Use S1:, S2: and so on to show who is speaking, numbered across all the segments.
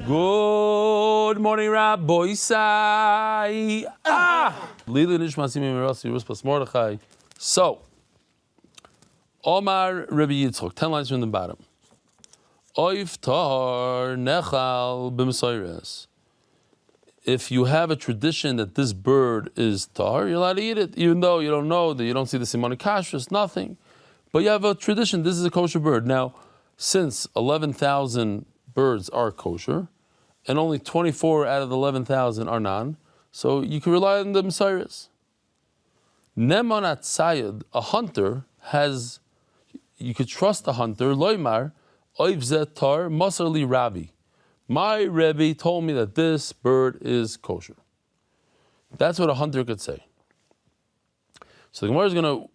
S1: Good morning, Rabbi Isai. So, Omar Rabbi Yitzchok, 10 lines from the bottom. Oif tar nechal b'mesayres. If you have a tradition that this bird is tar, you're allowed to eat it, even though you don't know that you don't see the simon kashrus, nothing. But you have a tradition, this is a kosher bird. Now, since 11,000 birds are kosher, and only 24 out of the 11,000 are non, so you can rely on the Messiahs. Nemanat Sayed, a hunter, you could trust the hunter, Loimar, Oivzet Tar, Masarli Rabbi. My Rebbe told me that this bird is kosher. That's what a hunter could say. So the Gemara is going to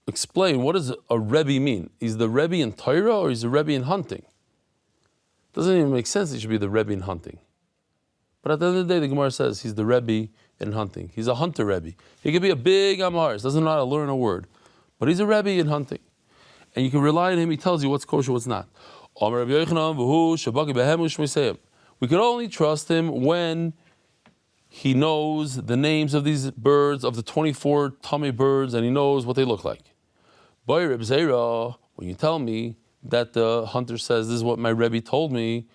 S1: explain, what does a Rebbe mean? Is the Rebbe in Torah or is the Rebbe in hunting? Doesn't even make sense he should be the Rebbe in hunting. But at the end of the day, the Gemara says he's the Rebbe in hunting. He's a hunter Rebbe. He could be a big Amharis, doesn't know how to learn a word. But he's a Rebbe in hunting. And you can rely on him, he tells you what's kosher, what's not. We can only trust him when he knows the names of these birds, of the 24 tummy birds, and he knows what they look like. When you tell me that the hunter says, this is what my Rebbe told me,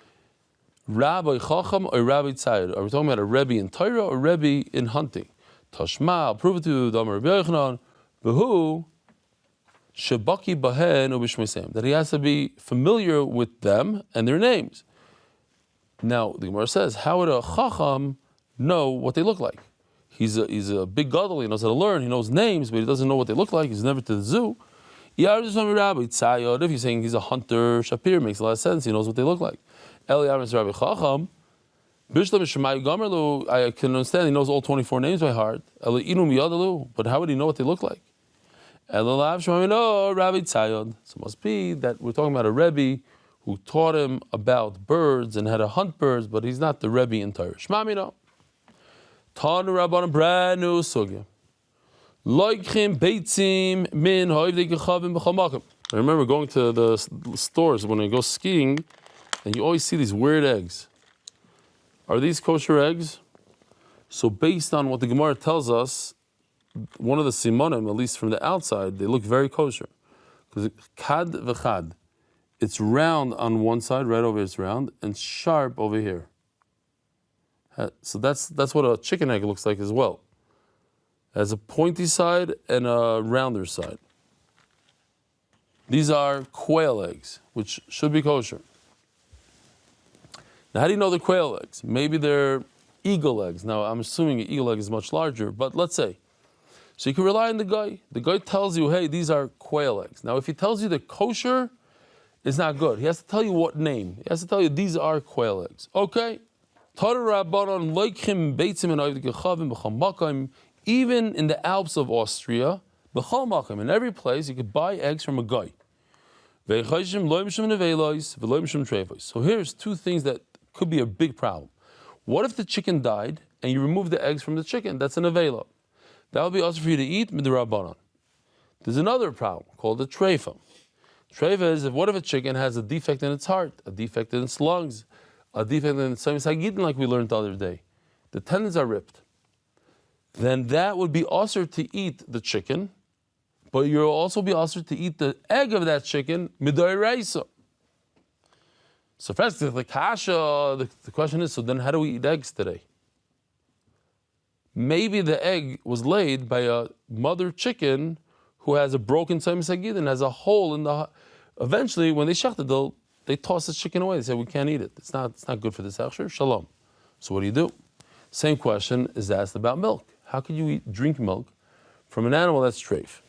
S1: Rabbi Chacham or Rabbi Tzayir? Are we talking about a Rebbe in Torah or Rebbe in hunting? Tashma, I'll prove it to you, Damar Rabbi Yochanan, Behu, Shebaki Bahen Ubishmesem, that he has to be familiar with them and their names. Now, the Gemara says, how would a Chacham know what they look like? He's a big gadol, he knows how to learn, he knows names, but he doesn't know what they look like, he's never to the zoo. If you're saying he's a hunter, Shapir, makes a lot of sense, he knows what they look like. Rabbi Chacham, I can understand he knows all 24 names by heart, but how would he know what they look like? So it must be that we're talking about a Rebbe who taught him about birds and how to hunt birds, but he's not the Rebbe in Torah. Shmamino. Tanu Rabban, brand new sugya. I remember going to the stores when I go skiing, and you always see these weird eggs. Are these kosher eggs? So based on what the Gemara tells us, one of the simonim, at least from the outside, they look very kosher. Because kad v'chad, it's round on one side, right over here it's round, and sharp over here. So that's what a chicken egg looks like as well. It has a pointy side and a rounder side. These are quail eggs, which should be kosher. Now, how do you know they're quail eggs? Maybe they're eagle eggs. Now, I'm assuming an eagle egg is much larger, but let's say. So you can rely on the guy. The guy tells you, hey, these are quail eggs. Now, if he tells you they're kosher, it's not good. He has to tell you what name. He has to tell you these are quail eggs. Okay? Even in the Alps of Austria, in every place, you could buy eggs from a guy. So here's two things that could be a big problem. What if the chicken died and you remove the eggs from the chicken? That's an avela. That would be also for you to eat midrabanan. There's another problem called a treifa. Treifa is what if a chicken has a defect in its heart, a defect in its lungs, a defect in its sagidin, like we learned the other day. The tendons are ripped. Then that would be also to eat the chicken, but you'll also be also to eat the egg of that chicken midoraisa. So first, the kasha, the question is, so then how do we eat eggs today? Maybe the egg was laid by a mother chicken who has a broken sagid and has a hole in the. Eventually, when they shechted, they toss the chicken away. They say we can't eat it. It's not good for this hechsher. Shalom. So what do? Same question is asked about milk. How could you drink milk from an animal that's treif?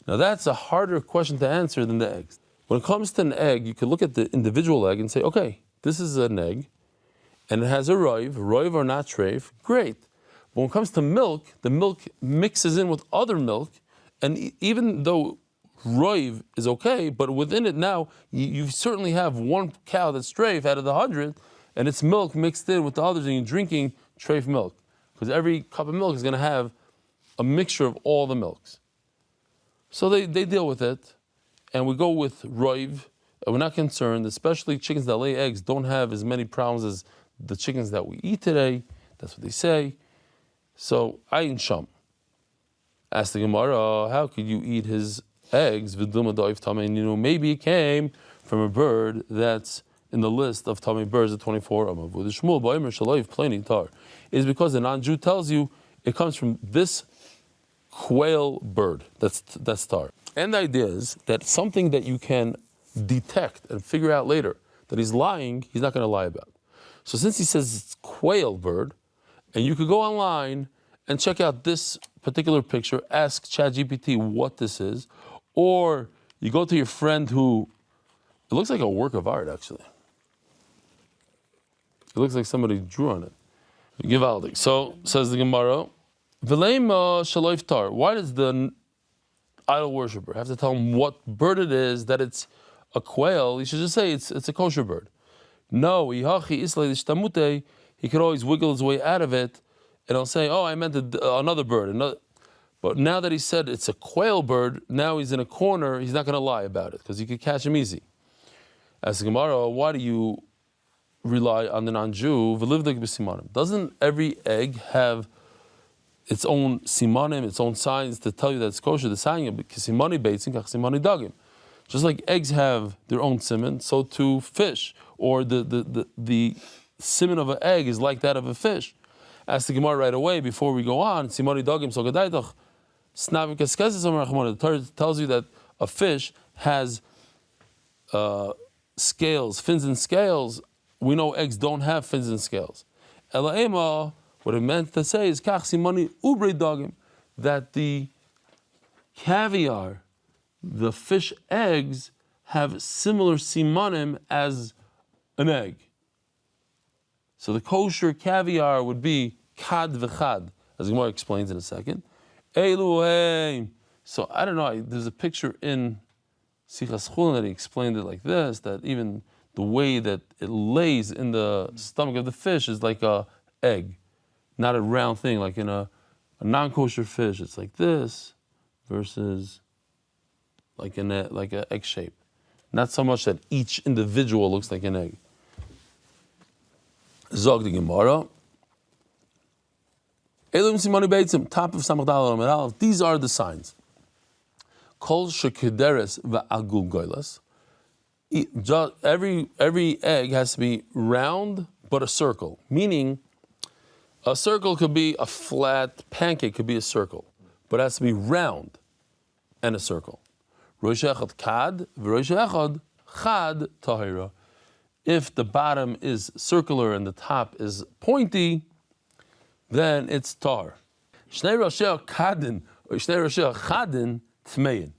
S1: Now that's a harder question to answer than the eggs. When it comes to an egg, you can look at the individual egg and say, okay, this is an egg, and it has a roiv or not treif, great. But when it comes to milk, the milk mixes in with other milk, and even though roiv is okay, but within it now, you certainly have one cow that's treif out of the 100, and its milk mixed in with the others, and you're drinking treif milk. Because every cup of milk is going to have a mixture of all the milks. So they deal with it, and we go with roiv, we're not concerned, especially chickens that lay eggs don't have as many problems as the chickens that we eat today. That's what they say. So, ayin sham. Ask the Gemara, how could you eat his eggs? Maybe it came from a bird that's in the list of Tamei birds at 24. Is because the non-Jew tells you it comes from this quail bird. That's tar. And the idea is that something that you can detect and figure out later that he's lying, he's not going to lie about. So since he says it's quail bird, and you could go online and check out this particular picture, ask ChatGPT what this is, or you go to your friend who, it looks like a work of art actually. It looks like somebody drew on it. Givaldik. So, says the Gemara, V'leima shaloif tar. Why does the idol worshiper have to tell him what bird it is, that it's a quail? He should just say it's a kosher bird. No, he could always wiggle his way out of it, and he'll say, oh, I meant another bird. But now that he said it's a quail bird, now he's in a corner, he's not going to lie about it, because you could catch him easy. As the Gemara, why do you rely on the non-Jew? Doesn't every egg have its own simanim, its own signs to tell you that it's kosher? The sign, just like eggs have their own siman, so too fish, or the siman of an egg is like that of a fish. Ask the Gemara right away before we go on. The Torah tells you that a fish has scales, fins and scales. We know eggs don't have fins and scales. Ela what it meant to say is that the caviar, the fish eggs, have similar simanim as an egg. So the kosher caviar would be kad v'chad, as Gemara explains in a second. Eluheim. So I don't know, there's a picture in Sichas Chullin that he explained it like this, that even the way that it lays in the stomach of the fish is like a egg, not a round thing, like in a non-kosher fish. It's like this versus like an egg shape. Not so much that each individual looks like an egg. Zog the Gemara. Elum simoni beitzim, top of Samach Daled Amud Aleph. These are the signs. Kol shekederes va'agul goylas. Every egg has to be round but a circle, meaning a circle could be a flat pancake, could be a circle, but it has to be round and a circle. Rosh echad kad, v'rosh echad chad tahira. If the bottom is circular and the top is pointy, then it's tar. Shnei rosheh kadin or shnei rosheh chadin tmein.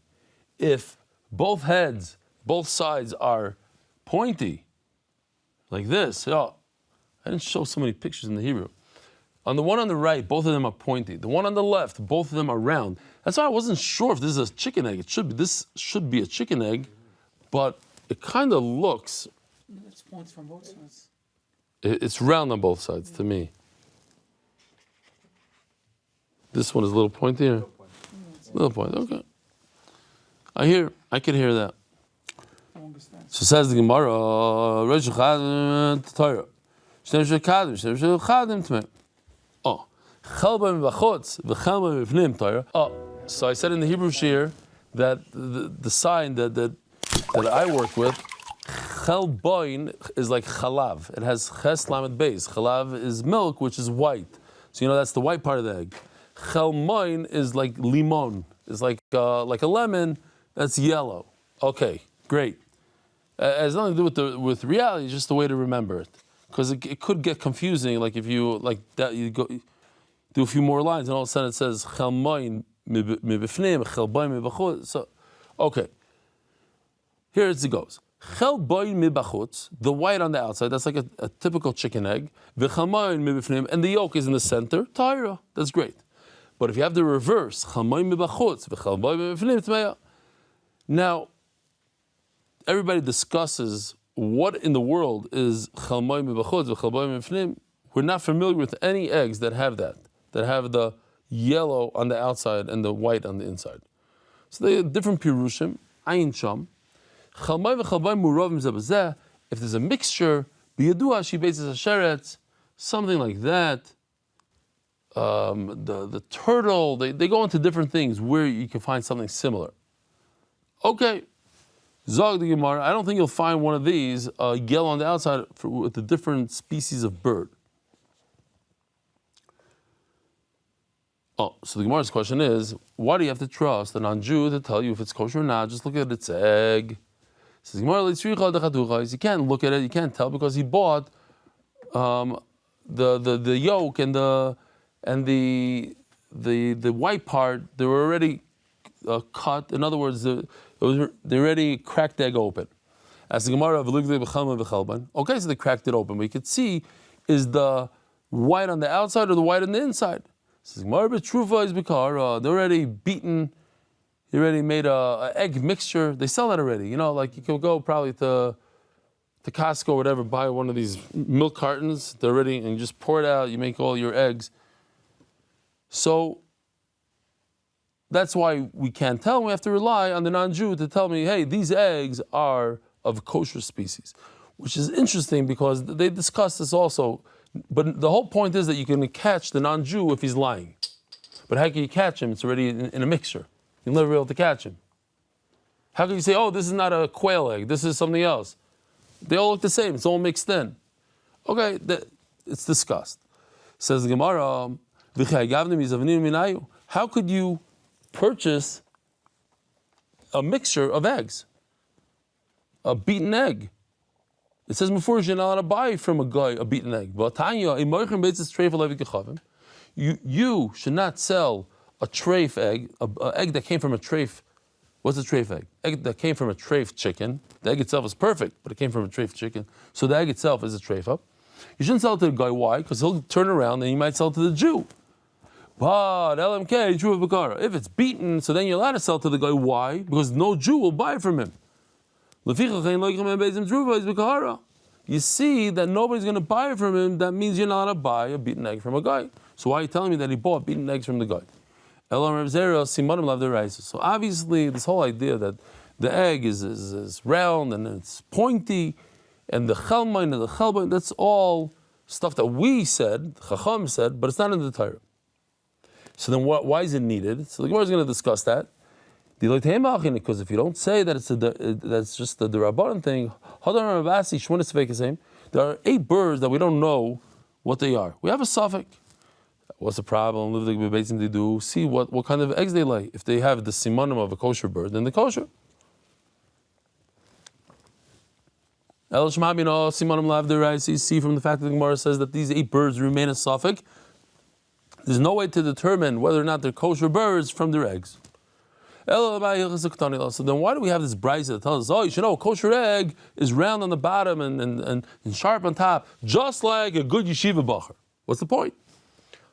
S1: If both heads, both sides are pointy, like this. Oh, I didn't show so many pictures in the Hebrew. On the one on the right, both of them are pointy. The one on the left, both of them are round. That's why I wasn't sure if this is a chicken egg. This should be a chicken egg, but it kind of looks.
S2: It's points from both sides.
S1: It's round on both sides to me. This one is a little pointier. Little point. Okay. I can hear that. So says the Gemara, so I said in the Hebrew shir that the sign that I work with, chelboin is like chalav. It has ches lamed beis. Chalav is milk, which is white. So that's the white part of the egg. Chelmoin is like limon. It's like a lemon that's yellow. Okay, great. It has nothing to do with reality. It's just the way to remember it, because it could get confusing. Like if you you do a few more lines, and all of a sudden it says chelmoin mibifnim, chelboin mibachutz. So, okay. Here it goes. Chelboin mibachutz, the white on the outside. That's like a typical chicken egg. V'chelmoin mibifnim, and the yolk is in the center. Taira. That's great. But if you have the reverse, chelmoin mibachutz, v'chelboin mibifnim tmeya. Now, everybody discusses what in the world is chelmoin mibachutz v'chelboin mibifnim. We're not familiar with any eggs that have the yellow on the outside and the white on the inside. So they have different pirushim. Ayin sham. If there's a mixture, something like that. The turtle, they go into different things where you can find something similar. Okay, Zog the Gemara, I don't think you'll find one of these yellow on the outside with the different species of bird. Oh, so the Gemara's question is, why do you have to trust a non-Jew to tell you if it's kosher or not? Just look at its egg. Says Gemara, you can't look at it, you can't tell because he bought the yolk and the white part. They were already cut. In other words, they already cracked the egg open. As the Gemara, okay, so they cracked it open. But you could see, is the white on the outside or the white on the inside? Says Gemara, Betrufa is Bikar. They're already beaten. He already made a egg mixture. They sell that already. You know, like you can go probably to Costco or whatever, buy one of these milk cartons. They're ready, and you just pour it out. You make all your eggs. So that's why we can't tell. We have to rely on the non-Jew to tell me, hey, these eggs are of kosher species, which is interesting because they discuss this also. But the whole point is that you can catch the non-Jew if he's lying. But how can you catch him? It's already in a mixture. You'll never be able to catch him. How can you say, oh, this is not a quail egg, this is something else? They all look the same, it's all mixed in. Okay, it's discussed. Says the Gemara, how could you purchase a mixture of eggs? A beaten egg. It says before you're not allowed to buy from a guy a beaten egg. You should not sell a treif egg, an egg that came from a treif. What's a treif egg? Egg that came from a treif chicken. The egg itself is perfect, but it came from a treif chicken. So the egg itself is a treifa. You shouldn't sell it to the guy. Why? Because he'll turn around and he might sell it to the Jew. But LMK, true of Bakara. If it's beaten, so then you're allowed to sell to the guy. Why? Because no Jew will buy from him. You see that nobody's going to buy from him. That means you're not allowed to buy a beaten egg from a guy. So why are you telling me that he bought beaten eggs from the guy? So obviously, this whole idea that the egg is round and it's pointy, and the chalmain and the chalbain, that's all stuff that we said, Chacham said, but it's not in the Torah. So then why is it needed? So the Gemara is going to discuss that. Because if you don't say that that's just the Rabbanan thing, there are 8 birds that we don't know what they are. We have a suffix. What's the problem? They do see what kind of eggs they lay. If they have the simanim of a kosher bird, then the kosher. See from the fact that the Gemara says that these 8 birds remain a suffix. There's no way to determine whether or not they're kosher birds from their eggs. So then why do we have this brayso that tells us, oh, you should know a kosher egg is round on the bottom and sharp on top, just like a good yeshiva bacher? What's the point?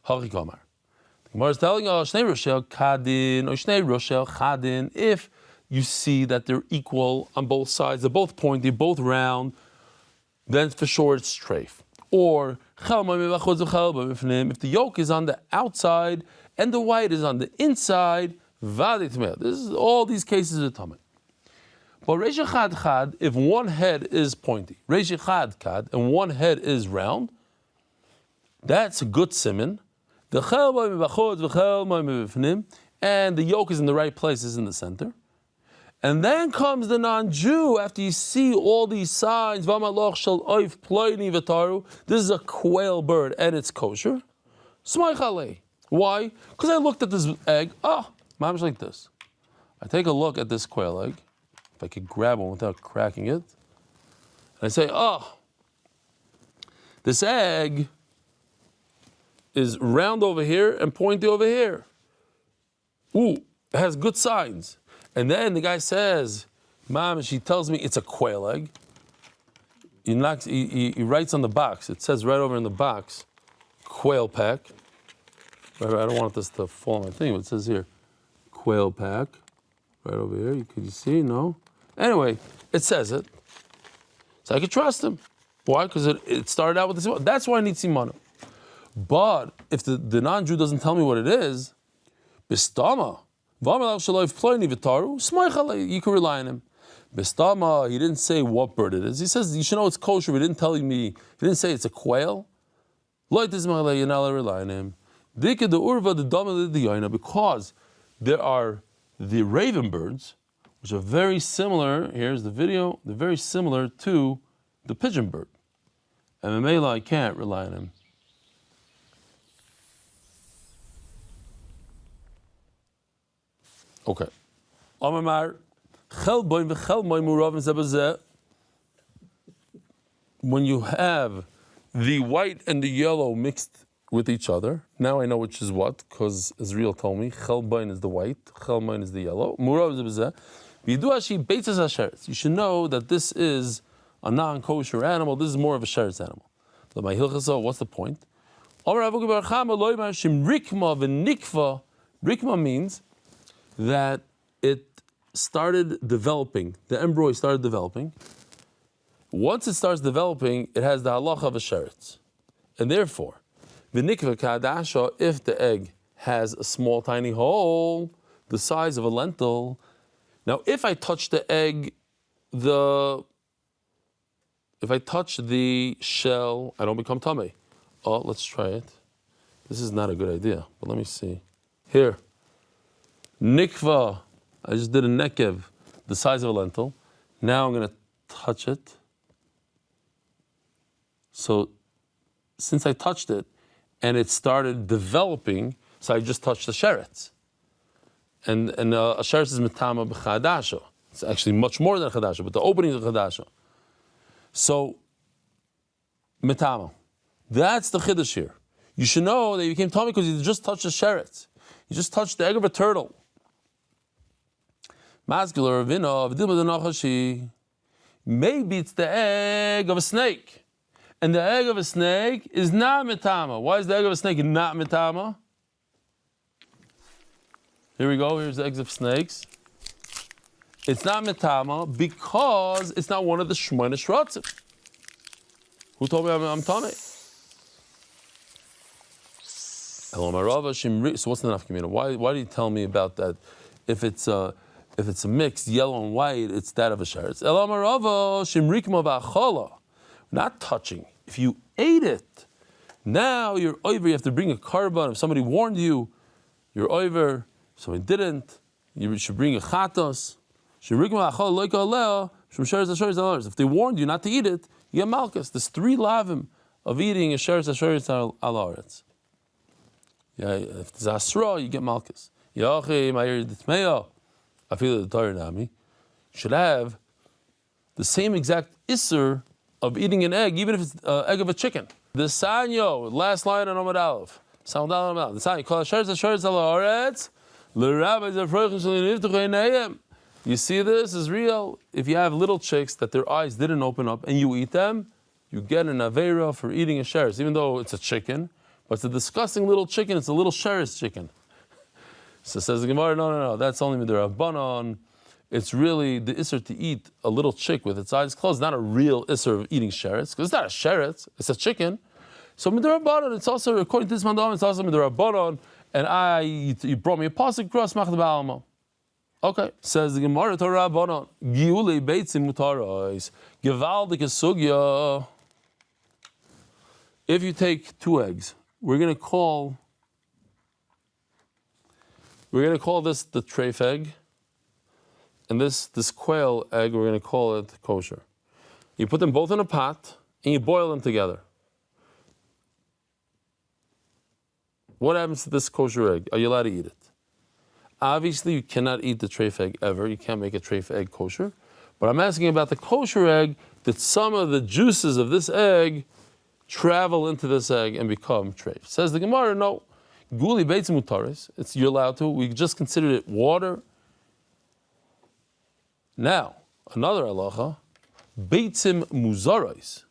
S1: The Gemara is telling us, if you see that they're equal on both sides, they're both pointy, they're both round, then for sure it's treif. Or if the yolk is on the outside and the white is on the inside, this is all these cases are tamei. But reish chad, if one head is pointy, reish chad, and one head is round, that's a good siman. And the yolk is in the right places in the center. And then comes the non-Jew after you see all these signs. This is a quail bird and it's kosher. Why? Because I looked at this egg. Mom's like this. I take a look at this quail egg, if I could grab one without cracking it, and I say, this egg is round over here and pointy over here. It has good signs. And then the guy says, Mom, she tells me it's a quail egg. He writes on the box, it says right over in the box, quail pack. I don't want this to fall on my thing, but it says here, quail pack, right over here. Could you see? No. Anyway, it says it. So I could trust him. Why? Because it started out with this. That's why I need simanim. But if the non-Jew doesn't tell me what it is, bistama, you can rely on him. Bestama, he didn't say what bird it is. He says, you should know it's kosher, but he didn't tell me, he didn't say it's a quail. You're not allowed to rely on him. Because there are the raven birds, which are very similar, here's the video, they're very similar to the pigeon bird. And Mamela, I can't rely on him. Okay. When you have the white and the yellow mixed with each other, now I know which is what, because Israel told me, chelbain is the white, chelbain is the yellow. You should know that this is a non-kosher animal, this is more of a sheretz animal. What's the point? Rikma means that it started developing, the embryo started developing. Once it starts developing, it has the halacha of a sheretz. And therefore, v'nikva kadasha, if the egg has a small tiny hole, the size of a lentil. Now, if I touch the egg, if I touch the shell, I don't become tummy. Oh, let's try it. This is not a good idea, but let me see. Here, nikva, I just did a nekev, the size of a lentil. Now I'm going to touch it. So, since I touched it, and it started developing, so I just touched the sheretz. And a sheretz is metama b'chadasha. It's actually much more than a chadasha, but the opening is a chadasha. So, metama. That's the chiddush here. You should know that you became tummy because you just touched the sheretz. You just touched the egg of a turtle. Mascular vino, maybe it's the egg of a snake. And the egg of a snake is not metama. Why is the egg of a snake not metama? Here we go, here's the eggs of snakes. It's not metama because it's not one of the shmoyne shratzim. Who told me I'm tummy? So what's the nafkamina? Why do you tell me about that? If it's a mix, yellow and white, it's that of a sheretz. Not touching. If you ate it, now you're over. You have to bring a carbon. If somebody warned you, you're over. If somebody didn't, you should bring a chatos. If they warned you not to eat it, you get malchus. There's 3 lavim of eating a sheretz al aretz. Yeah, if it's asra, you get malchus. Should have the same exact isser of eating an egg, even if it's an egg of a chicken. The sanyo, last line on Amud Aleph. The sanyo, call sheretz al aretz. You see this is real. If you have little chicks that their eyes didn't open up and you eat them, you get an aveira for eating a sheretz, even though it's a chicken. But it's a disgusting little chicken. It's a little sheretz chicken. So says the Gemara, no. That's only midrabanan. It's really the isser to eat a little chick with its eyes closed. Not a real isser of eating sheretz, because it's not a sheretz. It's a chicken. So midrabanan. It's also according to this mandam. It's also midrabanan. And you brought me a pasuk cross machad ba'alma. Okay, says the Gemara Torah Banan. Giulei beitzim mutarais. Gevaldik sugya. If you take 2 eggs, we're going to call this the treif egg, and this quail egg, we're going to call it kosher. You put them both in a pot, and you boil them together. What happens to this kosher egg? Are you allowed to eat it? Obviously, you cannot eat the treif egg ever. You can't make a treif egg kosher. But I'm asking about the kosher egg, that some of the juices of this egg travel into this egg and become treif. Says the Gemara, no. Guli beitzim mutaris. You're allowed to. We just considered it water. Now, another halacha, beitzim muzarais.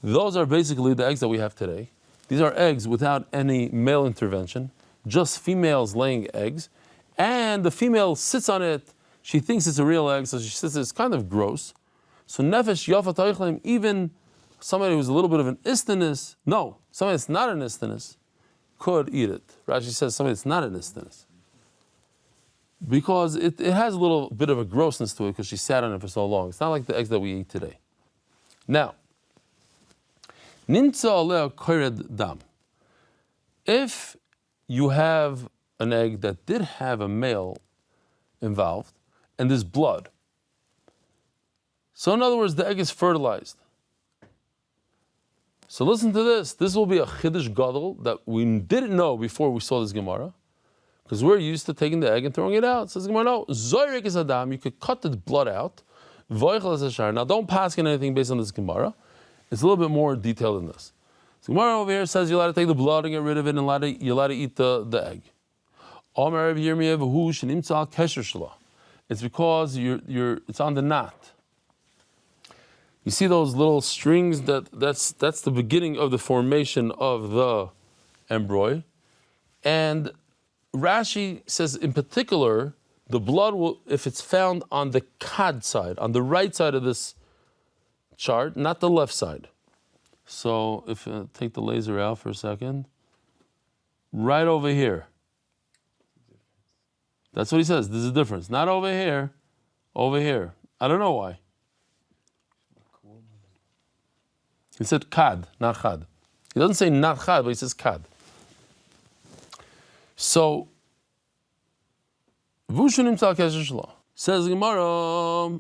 S1: Those are basically the eggs that we have today. These are eggs without any male intervention, just females laying eggs. And the female sits on it. She thinks it's a real egg, so she sits there. It's kind of gross. So nefesh yafat ha'ichlaim, even somebody who's a little bit of an istinus, somebody that's not an istinus, could eat it. Rashi says somebody that's not an istinus. because it has a little bit of a grossness to it because she sat on it for so long. It's not like the eggs that we eat today. Now, nimtza aleh kored dam. If you have an egg that did have a male involved and there's blood, so in other words, the egg is fertilized. So listen to this. This will be a chiddush gadol that we didn't know before we saw this Gemara, because we're used to taking the egg and throwing it out. It says Gemara, no, zoyrek is adam. You could cut the blood out. Voichel is ashar. Now don't pass in anything based on this Gemara. It's a little bit more detailed than this. So Gemara over here says you're allowed to take the blood and get rid of it, and you're allowed to eat the egg. It's because it's on the knot. You see those little strings that's the beginning of the formation of the embryo. And Rashi says in particular, the blood will, if it's found on the kad side, on the right side of this chart, not the left side. So if take the laser out for a second, right over here. That's what he says. There's a difference. Not over here, over here. I don't know why. He said kad, not chad. He doesn't say not chad, but he says kad. So, says Gemara,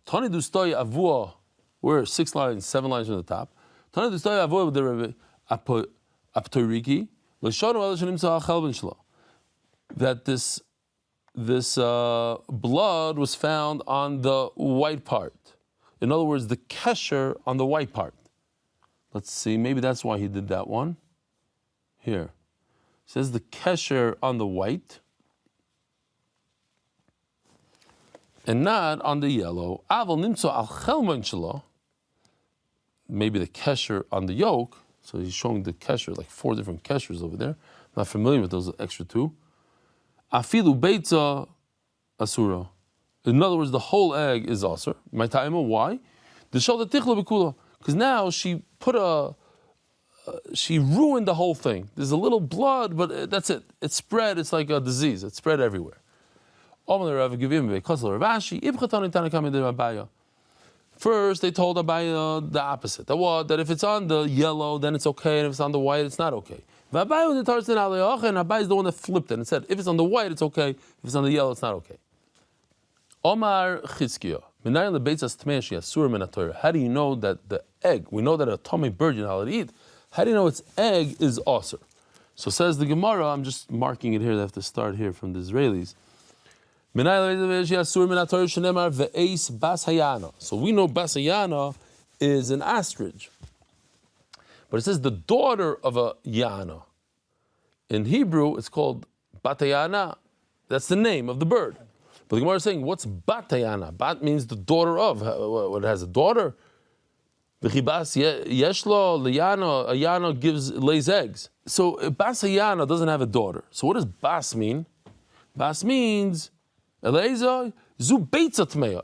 S1: Tani Dustoy Avua, we're 6 lines, 7 lines from the top. Tani Dustoy Avua with the Rebbe Aptoriki, that this blood was found on the white part. In other words, the kesher on the white part. Let's see, maybe that's why he did that one. Here. It says the kesher on the white and not on the yellow. Maybe the kesher on the yolk. So he's showing the kesher, like 4 different keshers over there. I'm not familiar with those extra 2. Afilu beitza asura. In other words, the whole egg is asur. My time, why? Because now she she ruined the whole thing. There's a little blood, but that's it. It's spread. It's like a disease. It's spread everywhere. First, they told Abaya the opposite. That if it's on the yellow, then it's okay, and if it's on the white, it's not okay. And Abaya is the one that flipped it and said, if it's on the white, it's okay. If it's on the yellow, it's not okay. Omar Chizkiya. How do you know that the egg, we know that a tummy bird you're not allowed to eat, how do you know its egg is asur? So says the Gemara, I'm just marking it here, I have to start here from the Israelis. So we know basayana is an ostrich. But it says the daughter of a yana. In Hebrew, it's called batayana. That's the name of the bird. But the Gemara is saying, what's batayana? Bat means the daughter of. What, it has a daughter? V'chibas yeshlo liyana. A yana lays eggs. So basayana doesn't have a daughter. So what does bas mean? Bas means Eleza zu beitza tmeya.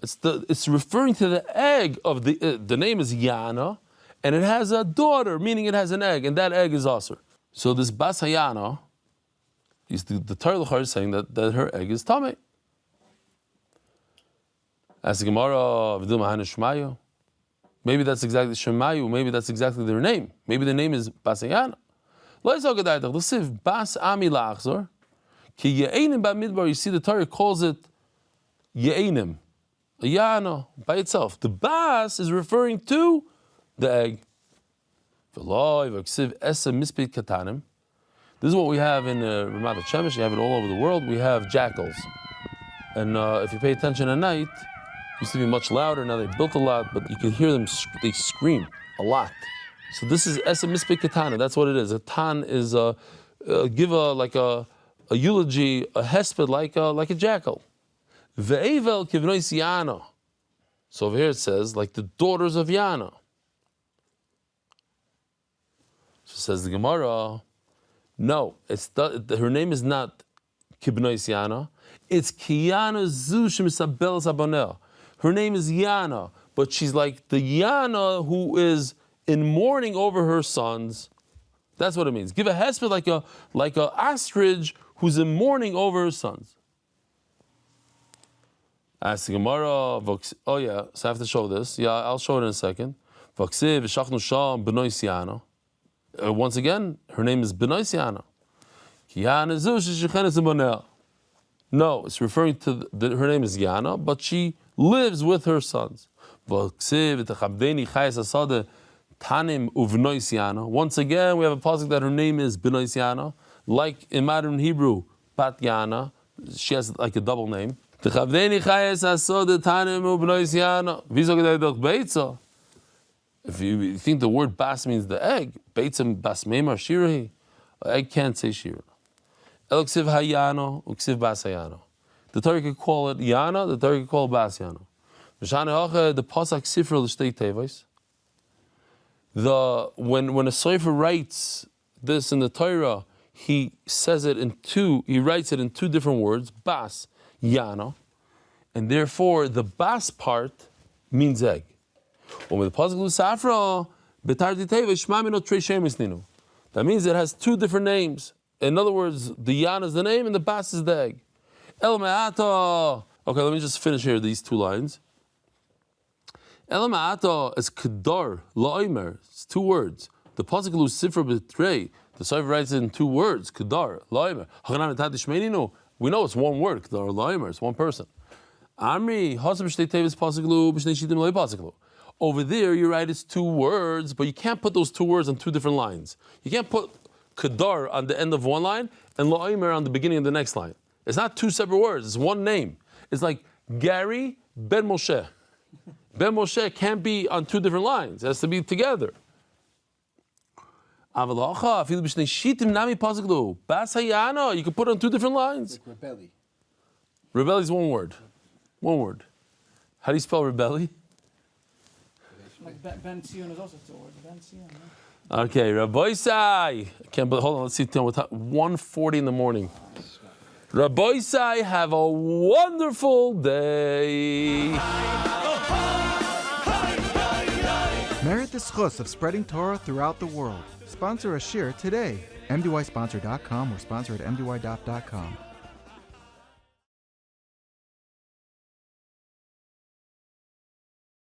S1: It's referring to the egg of the name is yana, and it has a daughter, meaning it has an egg, and that egg is asur. So this bas hayana, the Torah L'char is saying that her egg is tamei. As the Gemara, maybe that's exactly Shemayu, maybe that's exactly their name. Maybe the name is bas hayana. Bas ami la'achzor. Ki ye'enim ba'midbar, you see the Torah calls it ye'enim, a yana, by itself. The bas is referring to the egg. This is what we have in Ramat Shemesh. You have it all over the world. We have jackals. And if you pay attention at night, it used to be much louder. Now they built a lot, but you can hear them, they scream a lot. So this is Esa Mispei Katana. That's what it is. A tan is give a eulogy, a hesped, like a jackal. Ve'evel kivnois Yana. So over here it says, like the daughters of Yana. So says the Gemara, no, her name is not Kibnois Yana. It's Kiyana Zu Shemisabel Sabonel. Her name is Yana, but she's like the Yana who is in mourning over her sons. That's what it means. Give a hesped like a ostrich who's in mourning over her sons. Ask the Gemara, oh yeah, so I have to show this. Yeah, I'll show it in a second. Once again, her name is B'nai Siana. No, it's referring to her name is Yana, but she lives with her sons. Once again, we have a pasuk that her name is B'nai Siana, like in modern Hebrew, Bat Yana. She has like a double name. If you think the word bas means the egg, beitzim bas meimar shirahi, egg can't say shira. Elksiv hayano, uksiv bas hayano. The Torah could call it yana, the Torah could call it bas yana. The pasuk sifra l'shtei tevos. When a sofer writes this in the Torah, he says it in two. He writes it in two different words, bas yana, and therefore the bas part means egg. That means it has two different names. In other words, the yan is the name and the bas is the egg. El me'ata. Okay, let me just finish here these two lines. El me'ata is kedar la'omer. It's two words. The pasuk sifra b'trei. The Sofer writes it in two words. Kedar la'omer. We know it's one word. Kedar la'omer. It's one person. Amri hasam shtei tevis pasuk b'shnei shitim lo'i pasuk. Over there, you write it's two words, but you can't put those two words on two different lines. You can't put Kedar on the end of one line and La'omer on the beginning of the next line. It's not two separate words, it's one name. It's like Gary Ben Moshe. Ben Moshe can't be on two different lines, it has to be together. You can put it on two different lines.
S3: Like rebelli.
S1: Rebelli is one word. One word. How do you spell rebelli?
S2: Like Ben Zion is also two words. Ben Zion.
S1: Okay, Rabbi Sai. Can't believe. Hold on. Let's see. 1:40 in the morning. Rabbi Sai, have a wonderful day.
S4: Merit the schus of spreading Torah throughout the world. Sponsor a shir today. MDYsponsor.com or sponsor at MDY.com.